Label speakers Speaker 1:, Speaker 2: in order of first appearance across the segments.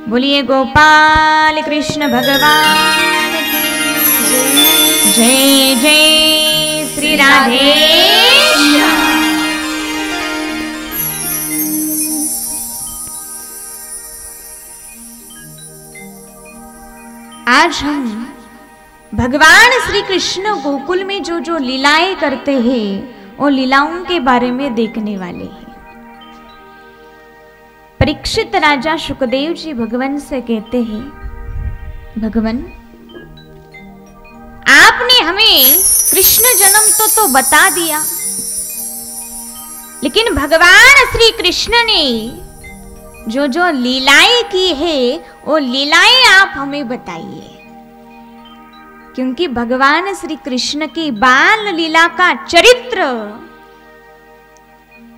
Speaker 1: बोलिए गोपाल कृष्ण भगवान की जय। जय श्री राधे। आज हम भगवान श्री कृष्ण गोकुल में जो जो लीलाएं करते हैं वो लीलाओं के बारे में देखने वाले हैं। परीक्षित राजा शुकदेव जी भगवान से कहते हैं, भगवान आपने हमें कृष्ण जन्म तो बता दिया, लेकिन भगवान श्री कृष्ण ने जो जो लीलाएं की है वो लीलाएं आप हमें बताइए, क्योंकि भगवान श्री कृष्ण की बाल लीला का चरित्र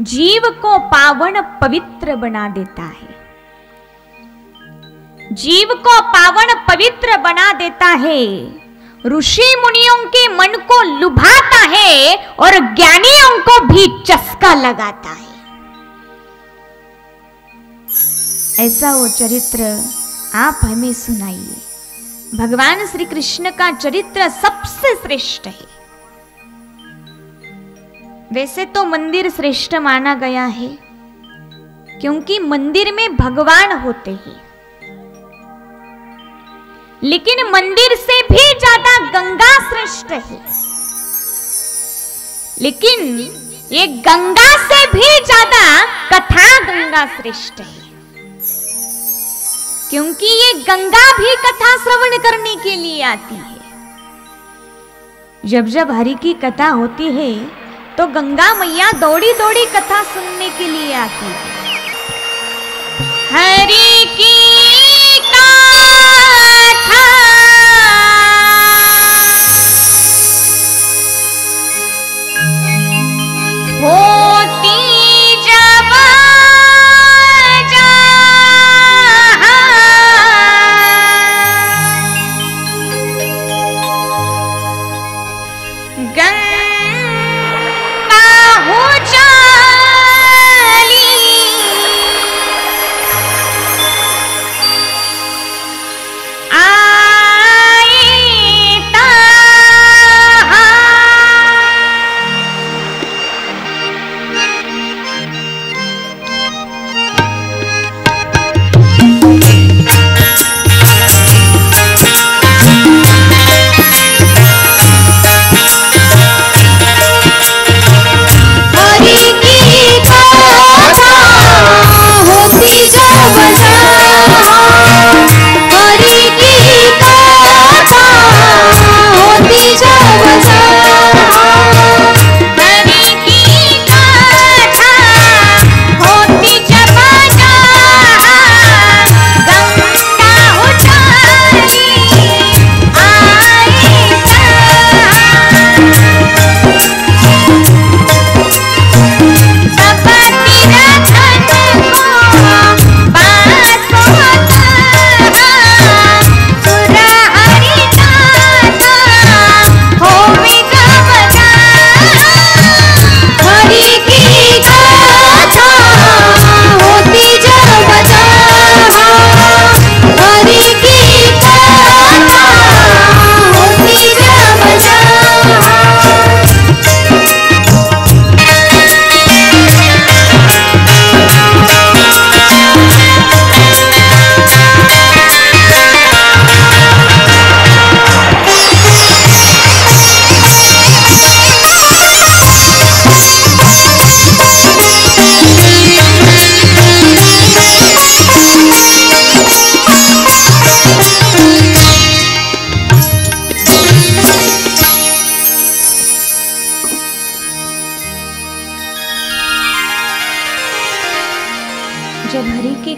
Speaker 1: जीव को पावन पवित्र बना देता है, जीव को पावन पवित्र बना देता है, ऋषि मुनियों के मन को लुभाता है और ज्ञानियों को भी चस्का लगाता है। ऐसा वो चरित्र आप हमें सुनाइए। भगवान श्री कृष्ण का चरित्र सबसे श्रेष्ठ है। वैसे तो मंदिर श्रेष्ठ माना गया है, क्योंकि मंदिर में भगवान होते हैं, लेकिन मंदिर से भी ज्यादा गंगा श्रेष्ठ है। लेकिन ये गंगा से भी ज्यादा कथा गंगा श्रेष्ठ है, क्योंकि ये गंगा भी कथा श्रवण करने के लिए आती है। जब जब हरि की कथा होती है तो गंगा मैया दौड़ी दौड़ी कथा सुनने के लिए आती है। हरि की कथा होती जब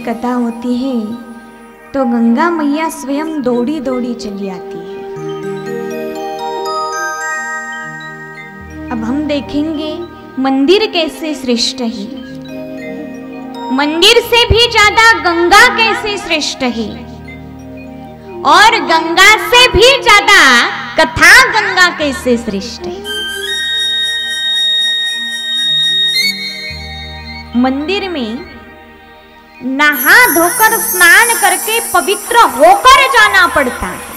Speaker 1: कथा होती है तो गंगा मैया स्वयं दौड़ी दौड़ी चली आती है। अब हम देखेंगे मंदिर कैसे श्रेष्ठ है, मंदिर से भी ज्यादा गंगा कैसे श्रेष्ठ है, और गंगा से भी ज्यादा कथा गंगा कैसे श्रेष्ठ है। मंदिर में नहा धोकर स्नान करके पवित्र होकर जाना पड़ता है।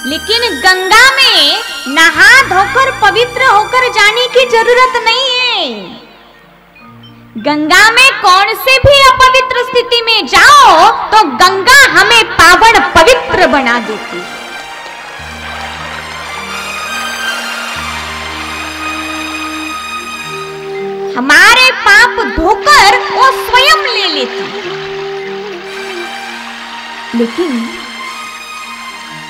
Speaker 1: लेकिन गंगा में नहा धोकर पवित्र होकर जाने की जरूरत नहीं है। गंगा में कौन से भी अपवित्र स्थिति में जाओ तो गंगा हमें पावन पवित्र बना देती है। हमारे पाप धोकर वो स्वयं ले लेती है। लेकिन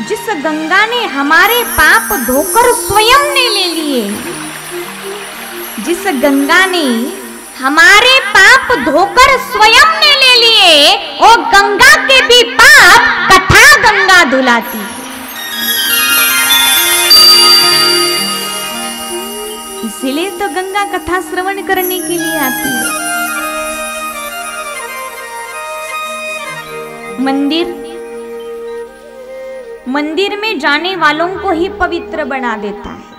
Speaker 1: जिस गंगा ने हमारे पाप धोकर स्वयं ने ले लिए, जिस गंगा ने हमारे पाप धोकर स्वयं ने ले लिए, वो गंगा के भी पाप कथा गंगा धुलाती है। इसीलिए तो गंगा कथा श्रवण करने के लिए आती है। मंदिर में जाने वालों को ही पवित्र बना देता है।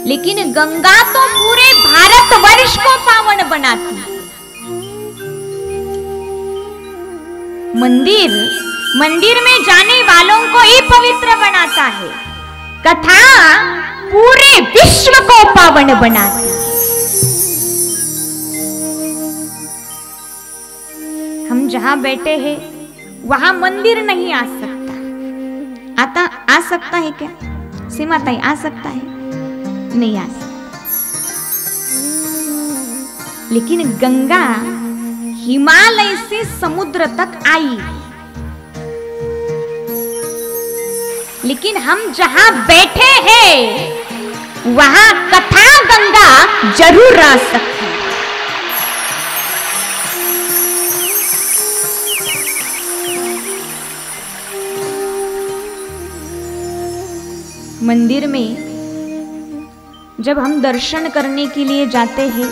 Speaker 1: लेकिन गंगा तो पूरे भारतवर्ष को पावन बनाती है। मंदिर में जाने वालों को ही पवित्र बनाता है। कथा पूरे विश्व को पावन बनाती है। हम जहां बैठे हैं वहां मंदिर नहीं आ सकता। आ सकता है क्या? सीमा ताई आ सकता है? नहीं आ सकता। लेकिन गंगा हिमालय से समुद्र तक आई। लेकिन हम जहां बैठे हैं वहां कथा गंगा जरूर आ सकती है। मंदिर में जब हम दर्शन करने के लिए जाते हैं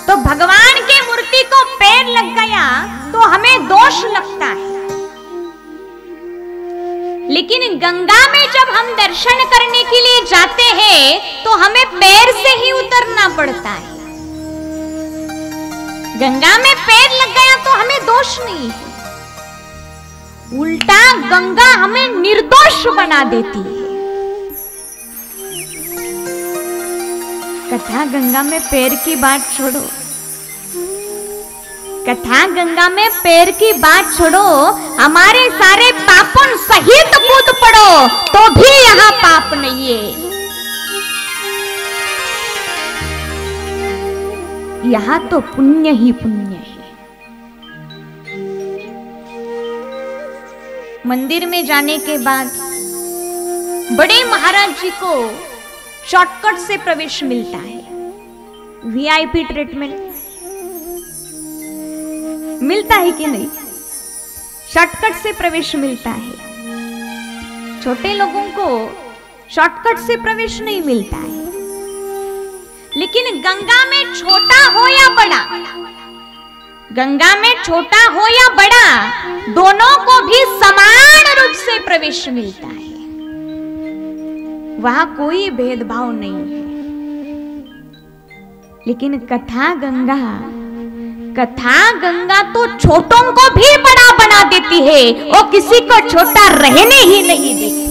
Speaker 1: तो भगवान की मूर्ति को पैर लग गया तो हमें दोष लगता है। लेकिन गंगा में जब हम दर्शन करने के लिए जाते हैं तो हमें पैर से ही उतरना पड़ता है। गंगा में पैर लग गया तो हमें दोष नहीं है, उल्टा गंगा हमें निर्दोष बना देती है। कथा गंगा में पैर की बात छोड़ो, कथा गंगा में पैर की बात छोड़ो, हमारे सारे पापों सहित कूद पड़ो तो भी यहाँ पाप नहीं है। यहाँ तो पुण्य ही पुण्य है। मंदिर में जाने के बाद बड़े महाराज जी को शॉर्टकट से प्रवेश मिलता है। वीआईपी ट्रीटमेंट मिलता है कि नहीं? शॉर्टकट से प्रवेश मिलता है। छोटे लोगों को शॉर्टकट से प्रवेश नहीं मिलता है। लेकिन गंगा में छोटा हो या बड़ा, गंगा में छोटा हो या बड़ा, दोनों को भी समान रूप से प्रवेश मिलता है। वहां कोई भेदभाव नहीं है। लेकिन कथा गंगा तो छोटों को भी बड़ा बना देती है, वो किसी को छोटा रहने ही नहीं देती।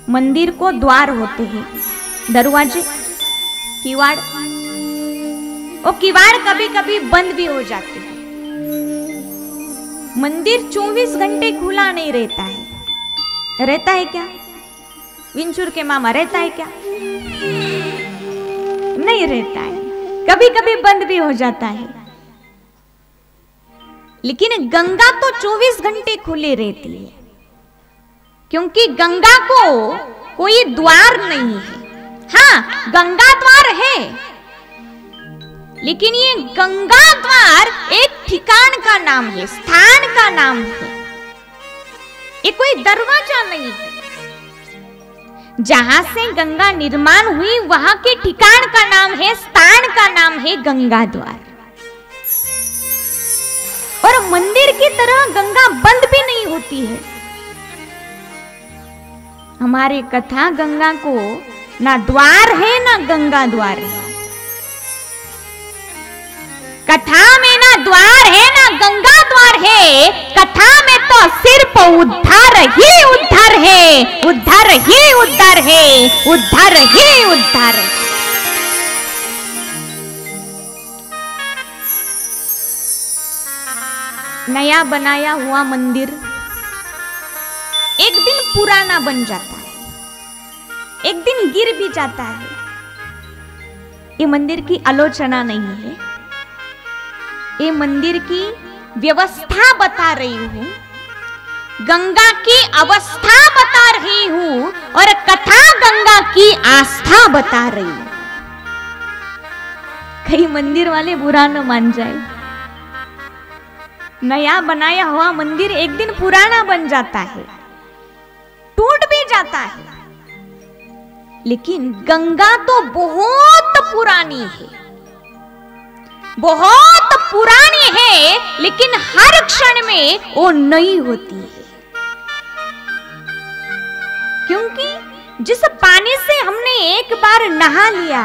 Speaker 1: मंदिर को द्वार होते हैं, दरवाजे, किवाड़। वो किवाड़ कभी कभी बंद भी हो जाते हैं। मंदिर 24 घंटे खुला नहीं रहता है। रहता है क्या? विंचुर के मामा रहता है क्या? नहीं रहता है, कभी कभी बंद भी हो जाता है। लेकिन गंगा तो 24 घंटे खुले रहती है, क्योंकि गंगा को कोई द्वार नहीं है। हाँ, गंगा द्वार है, लेकिन ये गंगा द्वार एक ठिकान का नाम है, स्थान का नाम है। ये कोई दरवाजा नहीं है। जहां से गंगा निर्माण हुई वहां के ठिकान का नाम है, स्थान का नाम है गंगा द्वार। और मंदिर की तरह गंगा बंद भी नहीं होती है। हमारे कथा गंगा को ना द्वार है ना गंगा द्वार है। कथा में ना द्वार है ना गंगा द्वार है, कथा में तो सिर्फ उद्धार ही उद्धार है, उद्धार ही उद्धार है, उद्धार ही उद्धार है। नया बनाया हुआ मंदिर एक दिन पुराना बन जाता है, एक दिन गिर भी जाता है। ये मंदिर की आलोचना नहीं है, ये मंदिर की व्यवस्था बता रही हूं, गंगा की अवस्था बता रही हूं और कथा गंगा की आस्था बता रही हूं। कई मंदिर वाले बुरा न मान जाए, नया बनाया हुआ मंदिर एक दिन पुराना बन जाता है, टूट भी जाता है, लेकिन गंगा तो बहुत पुरानी है, बहुत पुरानी है, लेकिन हर क्षण में वो नई होती है। क्योंकि जिस पानी से हमने एक बार नहा लिया,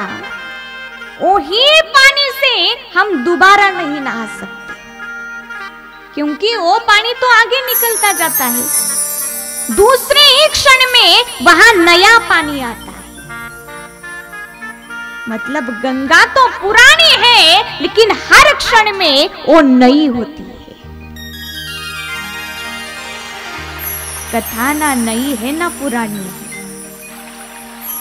Speaker 1: वही पानी से हम दोबारा नहीं नहा सकते, क्योंकि वो पानी तो आगे निकलता जाता है, दूसरे एक क्षण में वहां नया पानी आता है। मतलब गंगा तो पुरानी है, लेकिन हर क्षण में वो नई होती है। कथा ना नई है ना पुरानी है,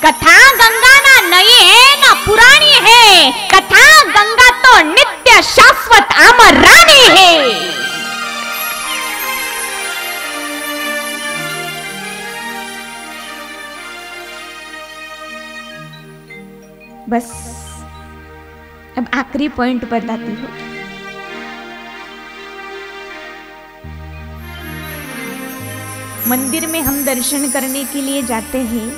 Speaker 1: कथा गंगा ना नई है ना पुरानी है, कथा गंगा तो नित्य शाश्वत अमर रानी है। बस अब आखिरी पॉइंट बताती हूँ। मंदिर में हम दर्शन करने के लिए जाते हैं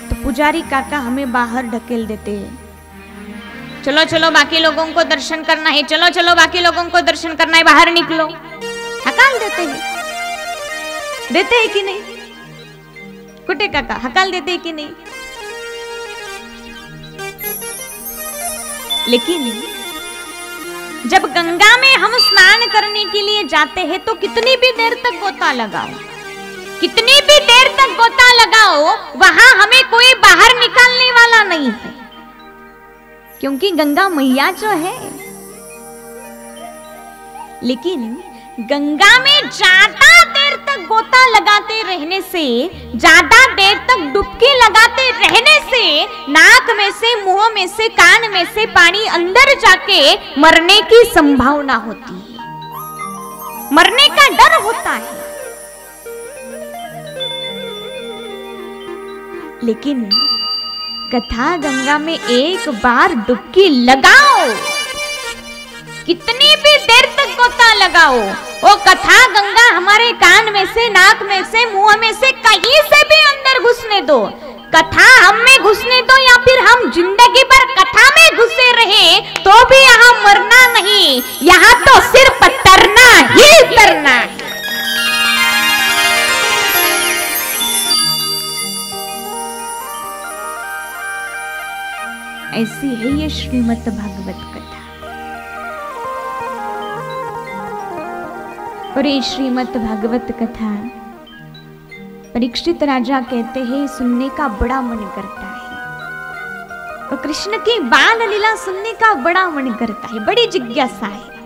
Speaker 1: तो पुजारी काका हमें बाहर ढकेल देते हैं। चलो चलो बाकी लोगों को दर्शन करना है, चलो चलो बाकी लोगों को दर्शन करना है, बाहर निकलो। हकाल देते हैं कि नहीं? कुटे काका हकाल देते हैं कि नहीं? लेकिन जब गंगा में हम स्नान करने के लिए जाते हैं तो कितनी भी देर तक गोता लगाओ, कितनी भी देर तक गोता लगाओ, वहां हमें कोई बाहर निकालने वाला नहीं है, क्योंकि गंगा मैया जो है। लेकिन गंगा में ज्यादा देर तक गोता लगाते रहने से, ज्यादा देर तक डुबकी लगाते रहने से नाक में से, मुंह में से, कान में से पानी अंदर जाके मरने की संभावना होती है, मरने का डर होता है। लेकिन कथा गंगा में एक बार डुबकी लगाओ, कितनी भी देर तक गोता लगाओ, वो कथा गंगा हमारे कान में से, नाक में से, मुंह में से, कहीं से भी अंदर घुसने दो, कथा हम में घुसने दो, या फिर हम जिंदगी भर कथा में घुसे रहे तो भी यहाँ मरना नहीं, यहाँ तो सिर्फ तरना ही तरना है। ऐसी है ये श्रीमद् भागवत कथा। और ये श्रीमद् भागवत कथा परीक्षित राजा कहते हैं सुनने का बड़ा मन करता है, और कृष्ण की बाल लीला सुनने का बड़ा मन करता है, बड़ी जिज्ञासा है।